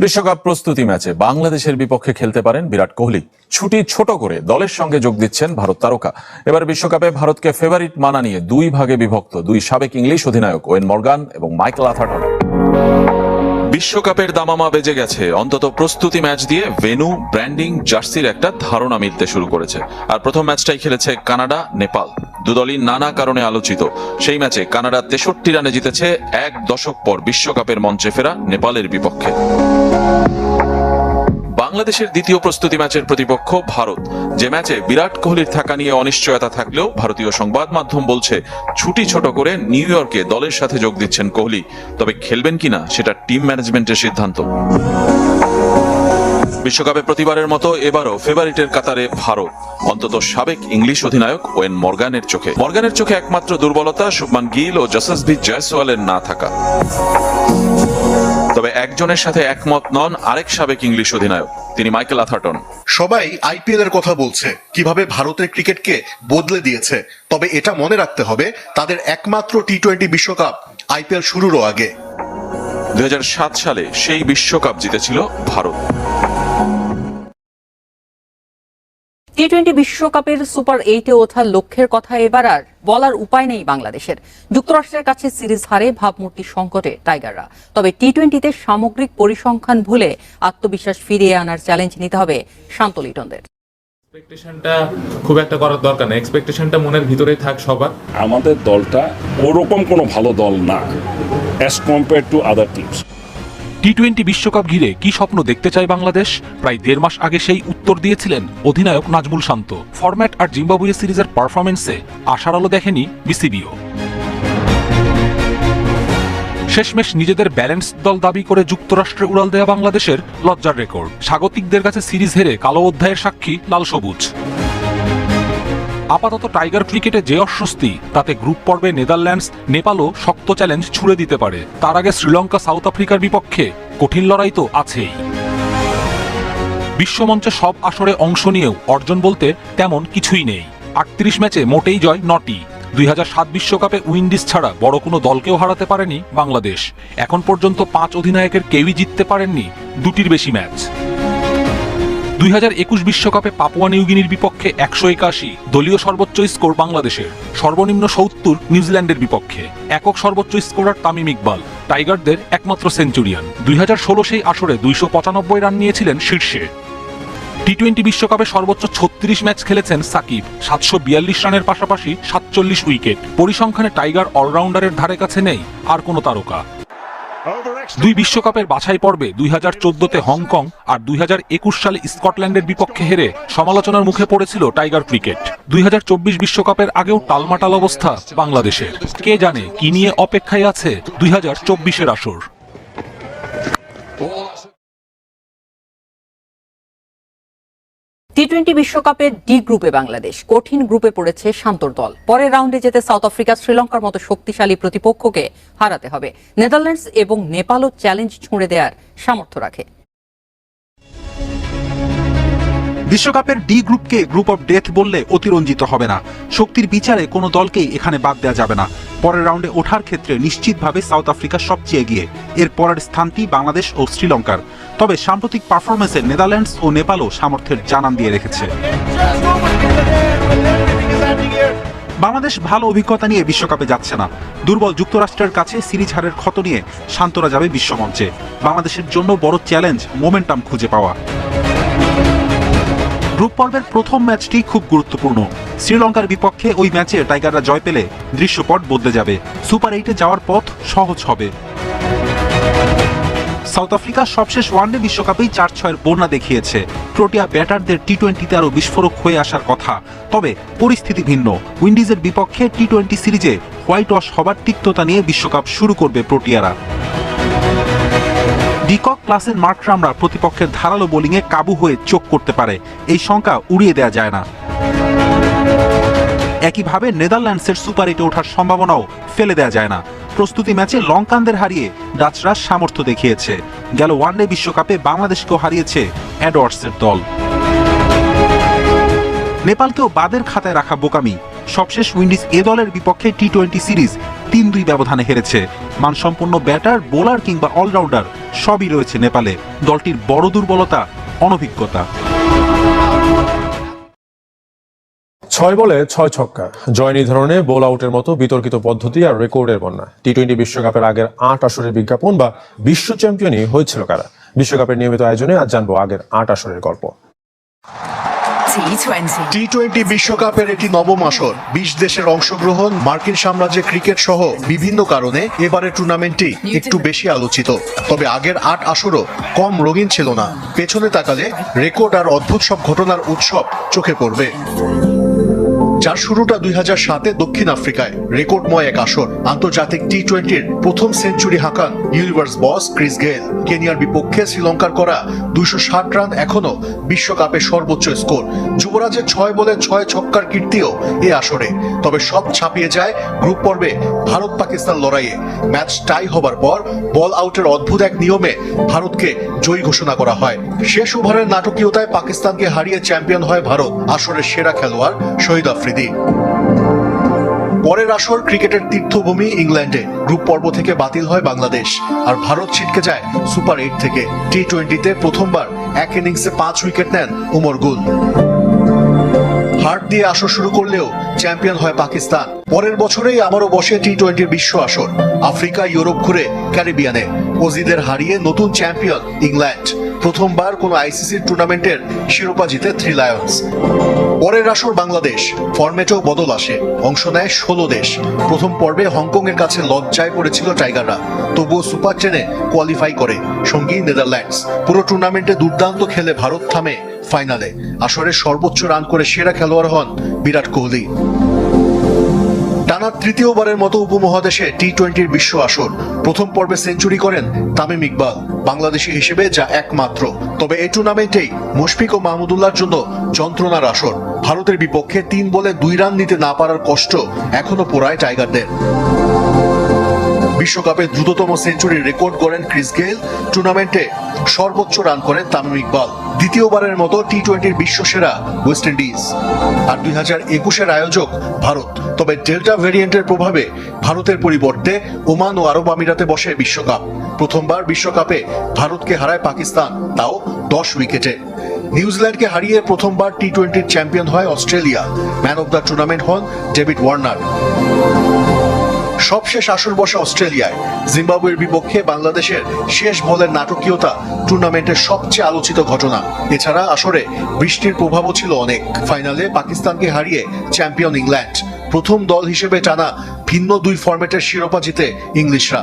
বিশ্বকাপ প্রস্তুতি ম্যাচে বাংলাদেশের বিপক্ষে খেলতে পারেন বিরাট কোহলি। ছুটি ছোট করে দলের সঙ্গে যোগ দিচ্ছেন ভারত তারকা। এবার বিশ্বকাপে ভারতকে ফেভারিট মানা নিয়ে দুই ভাগে বিভক্ত দুই সাবেক ইংলিশ অধিনায়ক ওয়েন মর্গান এবং মাইকেল আথারটন। বিশ্বকাপের দামামা বেজে গেছে। অন্তত প্রস্তুতি ম্যাচ দিয়ে ভেন্যু, ব্র্যান্ডিং, জার্সির একটা ধারণা মিলতে শুরু করেছে। আর প্রথম ম্যাচটাই খেলেছে কানাডা নেপাল। দুদলই নানা কারণে আলোচিত। সেই ম্যাচে কানাডা 63 রানে জিতেছে এক দশক পর বিশ্বকাপের মঞ্চে ফেরা নেপালের বিপক্ষে। বাংলাদেশের দ্বিতীয় প্রস্তুতি ম্যাচের প্রতিপক্ষ ভারত, যে ম্যাচে বিরাট কোহলির থাকা নিয়ে অনিশ্চয়তা থাকলেও ভারতীয় সংবাদ মাধ্যম বলছে ছুটি ছোট করে নিউ ইয়র্কে দলের সাথে যোগ দিচ্ছেন কোহলি। তবে খেলবেন কিনা সেটা টিম ম্যানেজমেন্টের সিদ্ধান্ত। বিশ্বকাপে প্রতিবারের মতো এবারও ফেভারিটের কাতারে ভারত, অন্তত সাবেক ইংলিশ অধিনায়ক ওয়েন মর্গানের চোখে। মর্গানের চোখে একমাত্র দুর্বলতা শুভমান গিল ও যশস্বী জয়সওয়ালের না থাকা। তবে একজনের সাথে একমত নন আরেক সাবেক ইংলিশ অধিনায়ক, তিনি মাইকেল আথারটন। সবাই আইপিএল এর কথা বলছে, কিভাবে ভারতের ক্রিকেটকে বদলে দিয়েছে। তবে এটা মনে রাখতে হবে, তাদের একমাত্র টি-20 বিশ্বকাপ আইপিএল শুরুরও আগে। 2007 সালে সেই বিশ্বকাপ জিতেছিল ভারত। টি-20 বিশ্বকাপের সুপার 8-এ ওঠার লক্ষ্যের কথা এবার আর বলার উপায় নেই বাংলাদেশের। যুক্তরাষ্ট্রের কাছে সিরিজ হারে ভাবমূর্তি সংকটে টাইগাররা। তবে টি-20তে সামগ্রিক পরিসংখ্যান ভুলে আত্মবিশ্বাস ফিরিয়ে আনার চ্যালেঞ্জ নিতে হবে শান্ত লিটনদের। এক্সপেকটেশনটা খুব একটা করার দরকার নেই, এক্সপেকটেশনটা মনের ভিতরেই থাক সবার। আমাদের দলটা ওরকম কোনো ভালো দল না as compare to other teams. টি-20 বিশ্বকাপ ঘিরে কি স্বপ্ন দেখতে চায় বাংলাদেশ? প্রায় 1.5 মাস আগে সেই উত্তর দিয়েছিলেন অধিনায়ক নাজমুল শান্ত। ফরম্যাট আর জিম্বাবুয়ে সিরিজের পারফরমেন্সে আশার আলো দেখেনি বিসিবিও। শেষমেশ নিজেদের ব্যালেন্স দল দাবি করে যুক্তরাষ্ট্রে উড়াল দেয়া বাংলাদেশের লজ্জার রেকর্ড। স্বাগতিকদের কাছে সিরিজ হেরে কালো অধ্যায়ের সাক্ষী লাল সবুজ। আপাতত টাইগার ক্রিকেটে যে অস্বস্তি, তাতে গ্রুপ পর্বে নেদারল্যান্ডস, নেপালও শক্ত চ্যালেঞ্জ ছুড়ে দিতে পারে। তার আগে শ্রীলঙ্কা, সাউথ আফ্রিকার বিপক্ষে কঠিন লড়াই তো আছেই। বিশ্বমঞ্চে সব আসরে অংশ নিয়েও অর্জন বলতে তেমন কিছুই নেই। 38 ম্যাচে মোটেই জয় 9টি। 2007 বিশ্বকাপে উইন্ডিজ ছাড়া বড় কোনো দলকেও হারাতে পারেনি বাংলাদেশ। এখন পর্যন্ত 5 অধিনায়কের কেউই জিততে পারেননি 2টির বেশি ম্যাচ। 2021 বিশ্বকাপে পাপুয়া নিউগিনির বিপক্ষে 181, দলীয় সর্বোচ্চ স্কোর বাংলাদেশের। সর্বনিম্ন 70 নিউজিল্যান্ডের বিপক্ষে। একক সর্বোচ্চ স্কোরার তামিম ইকবাল, টাইগারদের একমাত্র সেঞ্চুরিয়ান। 2016 সেই আসরে 295 রান নিয়েছিলেন শীর্ষে। টি-20 বিশ্বকাপে সর্বোচ্চ 36 ম্যাচ খেলেছেন সাকিব, 742 রানের পাশাপাশি 47 উইকেট। পরিসংখ্যানে টাইগার অলরাউন্ডারের ধারে কাছে নেই আর কোনো তারকা। 2 বিশ্বকাপের বাছাই পর্বে 2014-তে হংকং আর 2021 সালে স্কটল্যান্ডের বিপক্ষে হেরে সমালোচনার মুখে পড়েছিল টাইগার ক্রিকেট। 2024 বিশ্বকাপের আগেও টালমাটাল অবস্থা বাংলাদেশের। কে জানে কি নিয়ে অপেক্ষায় আছে 2024-এর আসর। টি-20 বিশ্বকাপের ডি গ্রুপে বাংলাদেশ কঠিন গ্রুপে পড়েছে শান্তর দল। পরের রাউন্ডে যেতে সাউথ আফ্রিকা, শ্রীলঙ্কার মতো শক্তিশালী প্রতিপক্ষকে হারাতে হবে। নেদারল্যান্ডস এবং নেপালও চ্যালেঞ্জ ছুঁড়ে দেওয়ার সামর্থ্য রাখে। বিশ্বকাপের ডি গ্রুপকে গ্রুপ অফ ডেথ বললে অতিরঞ্জিত হবে না। শক্তির বিচারে কোনো দলকেই এখানে বাদ দেওয়া যাবে না। পরের রাউন্ডে ওঠার ক্ষেত্রে নিশ্চিতভাবে সাউথ আফ্রিকা সবচেয়ে এগিয়ে। এর পরের স্থানটি বাংলাদেশ ও শ্রীলঙ্কার। তবে সাম্প্রতিক পারফরমেন্সে নেদারল্যান্ডস ও নেপালও সামর্থ্যের জানান দিয়ে রেখেছে। বাংলাদেশ ভালো অভিজ্ঞতা নিয়ে বিশ্বকাপে যাচ্ছে না। দুর্বল যুক্তরাষ্ট্রের কাছে সিরিজ হারের ক্ষত নিয়ে শান্তরা যাবে বিশ্বমঞ্চে। বাংলাদেশের জন্য বড় চ্যালেঞ্জ মোমেন্টাম খুঁজে পাওয়া। গ্রুপ পর্বের প্রথম ম্যাচটি খুব গুরুত্বপূর্ণ। শ্রীলঙ্কার বিপক্ষে ওই ম্যাচে টাইগাররা জয় পেলে দৃশ্যপট বদলে যাবে। সুপার 8-এ যাওয়ার পথ সহজ হবে। সাউথ আফ্রিকা সবশেষ ওয়ানডে বিশ্বকাপেই 4-6-এর বন্যা দেখিয়েছে। প্রোটিয়া ব্যাটারদের টি-20তে আরও বিস্ফোরক হয়ে আসার কথা। তবে পরিস্থিতি ভিন্ন। উইন্ডিজের বিপক্ষে টি-20 সিরিজে হোয়াইট ওয়াশ হবার তিক্ততা নিয়ে বিশ্বকাপ শুরু করবে প্রোটিয়ারা। ডিকক ক্লাসের মার্করামরা প্রতিপক্ষের ধারালো বোলিংয়ে কাবু হয়ে চোখ করতে পারে, এই শঙ্কা উড়িয়ে দেওয়া যায় না। একইভাবে নেদারল্যান্ডসের সুপার 8-এ ওঠার সম্ভাবনাও ফেলে দেওয়া যায় না। প্রস্তুতি ম্যাচে লঙ্কানদের হারিয়ে ডাচরা সামর্থ্য দেখিয়েছে। গেল ওয়ানডে বিশ্বকাপে বাংলাদেশকেও হারিয়েছে এডওয়ার্ডসের দল। নেপালকেও বাদের খাতায় রাখা বোকামি। সবশেষ উইন্ডিজ এ দলের বিপক্ষে টি-20 সিরিজ 3-2 ব্যবধানে হেরেছে। মানসম্পন্ন ব্যাটার, বোলার কিংবা অলরাউন্ডার সবই রয়েছে নেপালে। দলটির বড় দুর্বলতা অনভিজ্ঞতা। 6 বলে 6 ছক্কা, জয় নির্ধারণে বোল আউটের মতো বিতর্কিত পদ্ধতি আর রেকর্ডের বন্যা। টি-20 বিশ্বকাপের আগের 8 আসরের বিজ্ঞাপন বা বিশ্ব চ্যাম্পিয়নই হয়েছিল কারা? বিশ্বকাপের নিয়মিত আয়োজনে আজ জানবো আগের 8 আসরের গল্প। টি-20 বিশ্বকাপের এটি নবম আসর। 20 দেশের অংশগ্রহণ, মার্কিন সাম্রাজ্যে ক্রিকেট সহ বিভিন্ন কারণে এবারের টুর্নামেন্টটি একটু বেশি আলোচিত। তবে আগের 8 আসরও কম রঙিন ছিল না। পেছনে তাকালে রেকর্ড আর অদ্ভুত সব ঘটনার উৎসব চোখে পড়বে। যার শুরুটা 2007-এ দক্ষিণ আফ্রিকায়। রেকর্ডময় এক আসর। আন্তর্জাতিক টি-20-র প্রথম সেঞ্চুরি হাঁকান ইউনিভার্স বস ক্রিস গেইল। কেনিয়ার বিপক্ষে শ্রীলঙ্কার করা 260 রান এখনো বিশ্বকাপের সর্বোচ্চ স্কোর। যুবরাজের 6 বলে 6 ছক্কার কীর্তিও এ আসরে। তবে সব ছাপিয়ে যায় গ্রুপ পর্বে ভারত পাকিস্তান লড়াইয়ে। ম্যাচ টাই হবার পর বল আউটের অদ্ভুত এক নিয়মে ভারতকে জয়ী ঘোষণা করা হয়। শেষ ওভারের নাটকীয়তায় পাকিস্তানকে হারিয়ে চ্যাম্পিয়ন হয় ভারত। আসরের সেরা খেলোয়াড় শহীদ আফ্রিদি। পরের আসর ক্রিকেটের তীর্থভূমি ইংল্যান্ডে। গ্রুপ পর্ব থেকে বাতিল হয় বাংলাদেশ, আর ভারত ছিটকে যায় সুপার 8 থেকে। টি-20-তে প্রথমবার এক ইনিংসে 5 উইকেট নেন উমর গুল। হার্ট দিয়ে আসর শুরু করলেও চ্যাম্পিয়ন হয় পাকিস্তান। পরের বছরেই আবারও বসে টি-20 বিশ্ব আসর। আফ্রিকা, ইউরোপ ঘুরে ক্যারিবিয়ানে। অজিদের হারিয়ে নতুন চ্যাম্পিয়ন ইংল্যান্ড। প্রথমবার কোন আইসিসির টুর্নামেন্টের শিরোপা জিতে 3 লায়ন্স। পরের আসর বাংলাদেশ। ফরম্যাটেও বদল আসে, অংশ নেয় 16 দেশ। প্রথম পর্বে হংকং এর কাছে লজ্জায় পড়েছিল টাইগাররা, তবুও সুপার 10-এ কোয়ালিফাই করে, সঙ্গী নেদারল্যান্ডস। পুরো টুর্নামেন্টে দুর্দান্ত খেলে ভারত থামে ফাইনালে। আসরে সর্বোচ্চ রান করে সেরা খেলোয়াড় হন বিরাট কোহলি। টানা তৃতীয়বারের মতো উপমহাদেশে টি-20 বিশ্ব আসর। প্রথম পর্বে সেঞ্চুরি করেন তামিম ইকবাল, বাংলাদেশি হিসেবে যা একমাত্র। তবে এই টুর্নামেন্টেই মুশফিক ও মাহমুদুল্লাহর জন্য যন্ত্রণার আসর। ভারতের বিপক্ষে 3 বলে 2 রান নিতে না পারার কষ্ট এখনো পোড়ায় টাইগারদের। বিশ্বকাপে দ্রুততম সেঞ্চুরির রেকর্ড করেন ক্রিস গেইল। টুর্নামেন্টে সর্বোচ্চ রান করেন তামিম ইকবাল। দ্বিতীয়বারের মতো টি-20 বিশ্বসেরা ওয়েস্ট ইন্ডিজ। আর 2021-এর আয়োজক ভারত। তবে ডেল্টা ভেরিয়েন্টের প্রভাবে ভারতের পরিবর্তে ওমান ও আরব আমিরাতে বসে বিশ্বকাপ। প্রথমবার বিশ্বকাপে ভারতকে হারায় পাকিস্তান, তাও 10 উইকেটে। নিউজিল্যান্ডকে হারিয়ে প্রথমবার টি-20 চ্যাম্পিয়ন হয় Australia. Man of the tournament হন ডেভিড ওয়ার্নার। সবশেষ আসর বসে অস্ট্রেলিয়ায়। জিম্বাবুয়ের বিপক্ষে বাংলাদেশের শেষ বলের নাটকীয়তা টুর্নামেন্টের সবচেয়ে আলোচিত ঘটনা। এছাড়া আসরে বৃষ্টির প্রভাবও ছিল অনেক। ফাইনালে পাকিস্তানকে হারিয়ে চ্যাম্পিয়ন ইংল্যান্ড। প্রথম দল হিসেবে টানা ভিন্ন 2 ফরম্যাটের শিরোপা জিতে ইংলিশরা।